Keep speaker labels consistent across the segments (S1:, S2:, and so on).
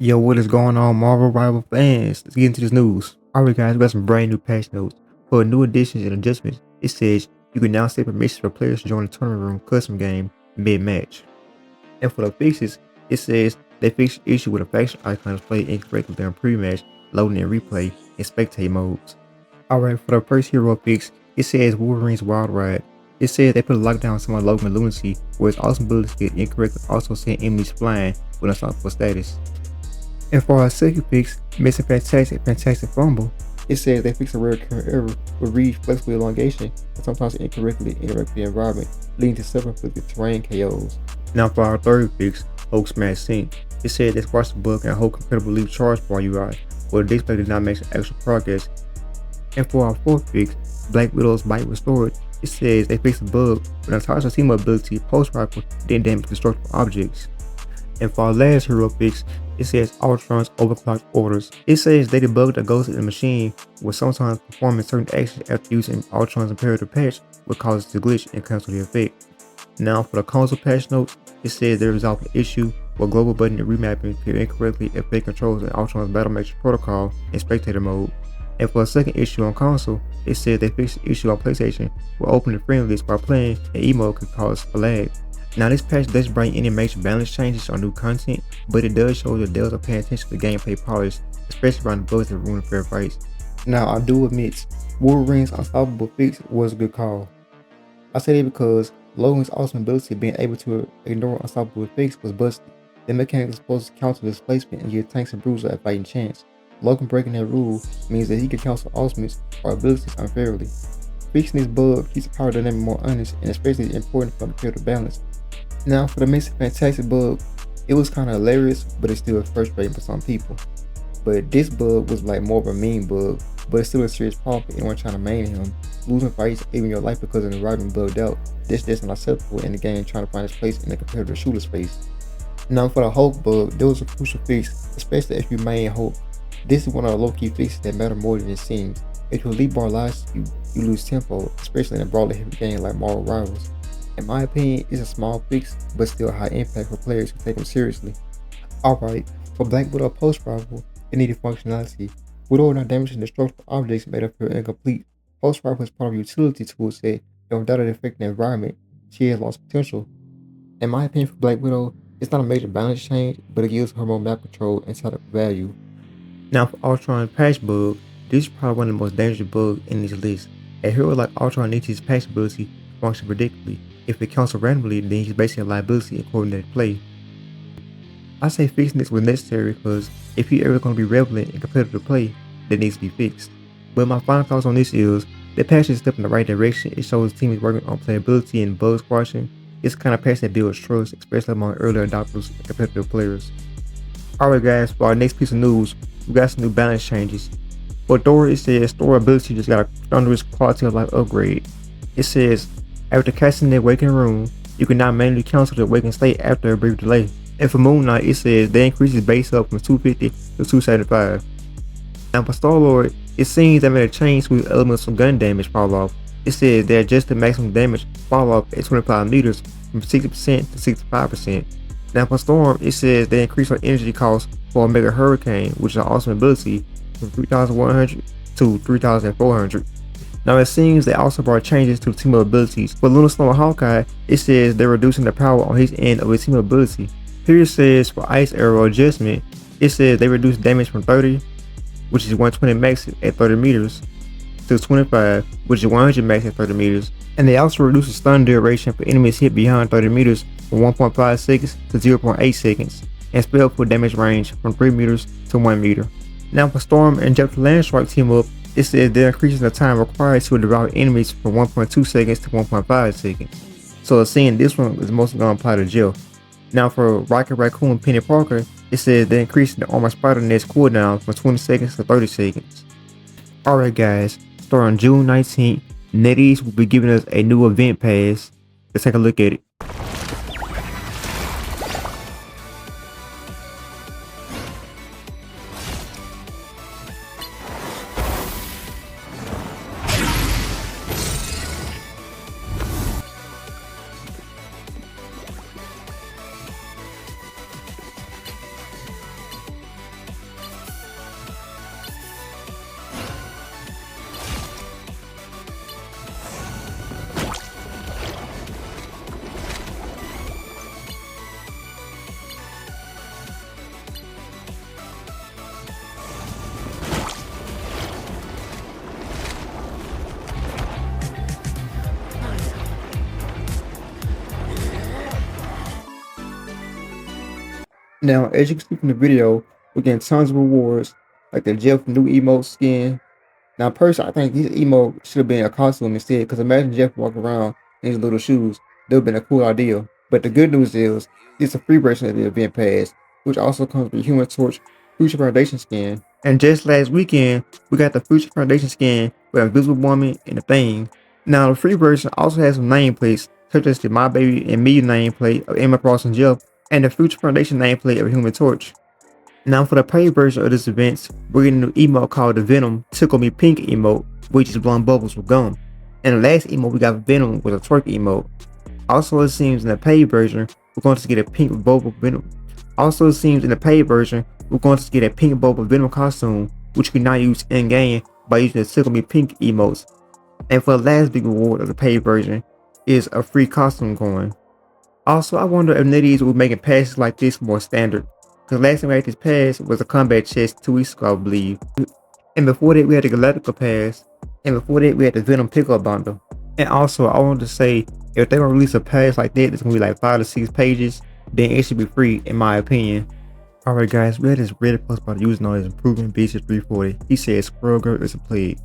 S1: Yo, what is going on, Marvel Rival fans? Let's get into this news. Alright, guys, we got some brand new patch notes. For new additions and adjustments, it says you can now set permissions for players to join the tournament room custom game mid-match. And for the fixes, it says they fixed the issue with a faction icon displayed incorrectly during pre-match, loading and replay, and spectate modes. Alright, for the first hero fix, it says Wolverine's Wild Ride. It says they put a lockdown on some of Logan Lunacy, where its awesome abilities get incorrectly also send enemies flying with unstoppable status. And for our second fix, Missing Fantastic Fumble, it says they fix a rare current error with read flexible elongation and sometimes incorrectly interact with the environment, leading to self-inflicted terrain KOs. Now for our third fix, Hulk Smash Sync, it says they squashed the bug and Hulk compatible leave charge bar UI, where the display did not make actual progress. And for our fourth fix, Black Widow's Bite Restored, it says they fixed the bug with Natasha's team ability post-rifle didn't damage destructible objects. And for our last hero fix, it says Ultron's overclocked orders. It says they debugged a ghost in the machine where sometimes performing certain actions after using Ultron's imperative patch would cause it to glitch and cancel the effect. Now for the console patch notes, it says they resolved an issue where global button and remapping appear incorrectly if they controls in Ultron's Battle Matrix protocol in spectator mode. And for a second issue on console, it says they fixed the issue on PlayStation where opening friend list while playing an emote could cause a lag. Now this patch doesn't bring any major balance changes or new content, but it does show that devs are paying attention to gameplay polish, especially around the bugs that ruin fair fights. Now I do admit, Wolverine's unstoppable fix was a good call. I say that because Logan's awesome ability of being able to ignore unstoppable fix was busted. The mechanic is supposed to counter displacement and give tanks and bruiser a fighting chance. Logan breaking that rule means that he can cancel awesomeness or abilities unfairly. Fixing this bug keeps the power dynamic more honest and especially important for the competitive balance. Now for the Missing Fantastic bug, it was kind of hilarious, but it's still frustrating for some people. But this bug was like more of a meme bug, but it's still a serious problem for anyone trying to main him. Losing fights, even your life because of the environment bugged out, this is not acceptable in the game trying to find its place in the competitive shooter space. Now for the Hulk bug, there was a crucial fix, especially if you main Hulk. This is one of the low-key fixes that matter more than it seems. If your lead bar lies to you, you lose tempo, especially in a broadly heavy game like Marvel Rivals. In my opinion, it's a small fix, but still high impact for players who take them seriously. Alright, for Black Widow post-rifle, it needed functionality. Widow not damaging destructible objects made her feel incomplete. Post-rifle is part of a utility toolset, and without it affecting the environment, she has lost potential. In my opinion for Black Widow, it's not a major balance change, but it gives her more map control and setup value. Now for Ultron patch bug, this is probably one of the most dangerous bugs in this list. A hero like Ultron needs his patch ability to function predictably. If it counts randomly, then he's basically a liability according to the play. I say fixing this was necessary because if you're ever going to be relevant in competitive play, that needs to be fixed. But my final thoughts on this is, the patch is a step in the right direction. It shows the team is working on playability and bug squashing. It's the kind of patch that builds trust, especially among early adopters and competitive players. Alright guys, for our next piece of news, we got some new balance changes. For Thor, it says Thor ability just got a thunderous quality of life upgrade. It says, after casting the awakened room, you can now manually cancel the awakened state after a brief delay. And for Moon Knight, it says they increase his base up from 250 to 275. Now for Star-Lord, it seems they made a change to his elements from gun damage fall off. It says they adjusted maximum damage fall off at 25 meters from 60% to 65%. Now for Storm, it says they increased her energy cost for Omega Hurricane, which is an awesome ability, from 3,100 to 3,400. Now it seems they also brought changes to the team abilities. For Lunar Storm Hawkeye, it says they're reducing the power on his end of his team ability. Here it says for Ice Arrow adjustment, it says they reduce damage from 30, which is 120 max at 30 meters, to 25, which is 100 max at 30 meters. And they also reduce the stun duration for enemies hit beyond 30 meters from 1.5 seconds to 0.8 seconds, and spell full damage range from 3 meters to 1 meter. Now for Storm and Jeff Landstrike team up, it says they're increasing the time required to devour enemies from 1.2 seconds to 1.5 seconds. So seeing this one is mostly going to apply to Jeff. Now for Rocket Raccoon and Penny Parker, it says they're increasing the Armor Spider Net's cooldown from 20 seconds to 30 seconds. Alright guys, starting June 19th, NetEase will be giving us a new event pass. Let's take a look at it. Now, as you can see from the video, we're getting tons of rewards, like the Jeff new emote skin. Now, personally, I think this emote should have been a costume instead, because imagine Jeff walking around in his little shoes. That would have been a cool idea. But the good news is, it's a free version of the event pass, which also comes with Human Torch Future Foundation skin. And just last weekend, we got the Future Foundation skin with Invisible Woman and the Thing. Now, the free version also has some nameplates, such as the My Baby and Me nameplate of Emma Frost and Jeff, and the Future Foundation nameplate of Human Torch. Now for the paid version of this event, we're getting an emote called the Venom Tickle Me Pink emote, which is blowing bubbles with gum. And the last emote we got Venom with a twerk emote. Also it seems in the paid version, we're going to get a pink bubble Venom. Also it seems in the paid version, we're going to get a pink bubble Venom costume, which you can now use in game by using the Tickle Me Pink emotes. And for the last big reward of the paid version is a free costume coin. Also, I wonder if Nitties will be making passes like this more standard. Because last time we had this pass was a combat chest 2 weeks ago, I believe. And before that, we had the Galactica pass. And before that, we had the Venom pickup bundle. And also, I wanted to say, if they don't release a pass like that, it's going to be like 5 to 6 pages, then it should be free, in my opinion. Alright guys, we had this Reddit post by the user known as Improvement Beast 340. He said Squirrel Girl is a plague.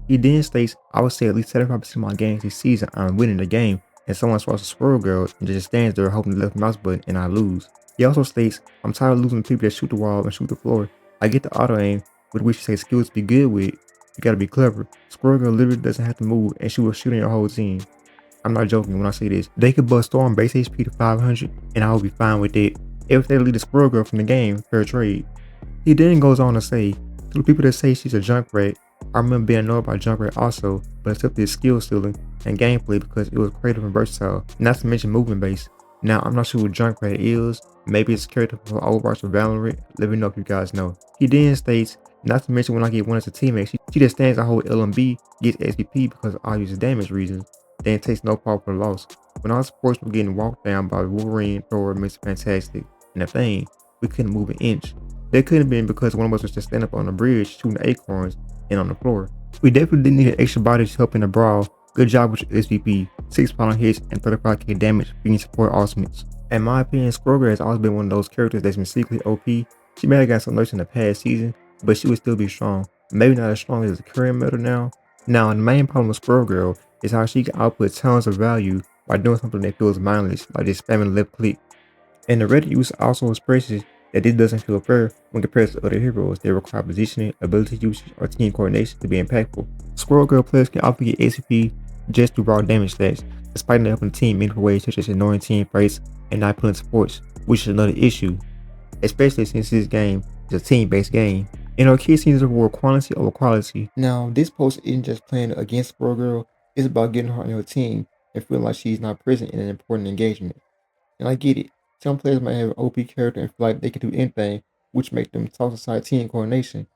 S1: He then states, I would say at least 75% of my games this season I'm winning the game, and someone swats a Squirrel Girl and just stands there holding the left mouse button and I lose. He also states, I'm tired of losing people that shoot the wall and shoot the floor. I get the auto aim, with which you say skills to be good with. You gotta be clever. Squirrel Girl literally doesn't have to move and she will shoot on your whole team. I'm not joking when I say this. They could bust Storm base HP to 500 and I will be fine with it if they delete the Squirrel Girl from the game, fair trade. He then goes on to say, to the people that say she's a junk rat, I remember being annoyed by Junkrat also, but accepted his skill stealing and gameplay because it was creative and versatile, not to mention movement based. Now, I'm not sure who Junkrat is, maybe it's a character from Overwatch or Valorant, let me know if you guys know. He then states, not to mention when I get one as a teammate, she just stands a whole LMB, gets SVP because I use damage reasons, then takes no part for the loss. When our supports were getting walked down by Wolverine, Thor, Mr. Fantastic, and the Thing, we couldn't move an inch. That could have been because one of us was just standing up on the bridge shooting acorns and on the floor. We definitely didn't need an extra body to help in the brawl. Good job with your SVP, 6 pound hits and 35k damage being support ultimates. In my opinion, Squirrel has always been one of those characters that's been secretly OP. She may have got some nerfs in the past season, but she would still be strong. Maybe not as strong as the current meta now. Now, the main problem with Squirrel Girl is how she can output tons of value by doing something that feels mindless, like just spamming left click. And the Reddit user also expresses that this doesn't feel fair when compared to other heroes that require positioning, ability usage, or team coordination to be impactful. Squirrel Girl players can often get SCP just through raw damage stats, despite not helping the team in meaningful ways such as ignoring team fights and not pulling supports, which is another issue, especially since this game is a team-based game. And our key seems to reward quantity over quality. Now, this post isn't just playing against Squirrel Girl, it's about getting her on your team and feeling like she's not present in an important engagement. And I get it. Some players might have an OP character and feel like they can do anything, which makes them toss aside team coordination.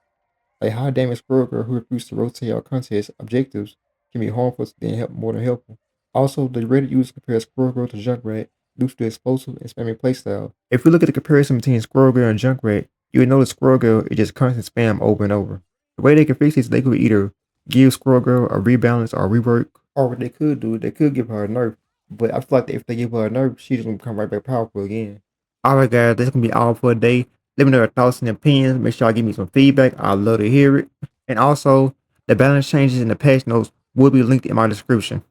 S1: Like high damage Squirrel Girl who refuse to rotate our contest objectives can be harmful than help more than helpful. Also, the Reddit user compares Squirrel Girl to Junkrat due to the explosive and spamming playstyle. If we look at the comparison between Squirrel Girl and Junkrat, you would notice Squirrel Girl is just constant spam over and over. The way they can fix this, they could either give Squirrel Girl a rebalance or a rework, or what they could do, they could give her a nerf. But I feel like if they give her a nerf, she's just gonna come right back powerful again. Alright guys, that's gonna be all for today. Let me know your thoughts and opinions. Make sure y'all give me some feedback. I'd love to hear it. And also, the balance changes in the patch notes will be linked in my description.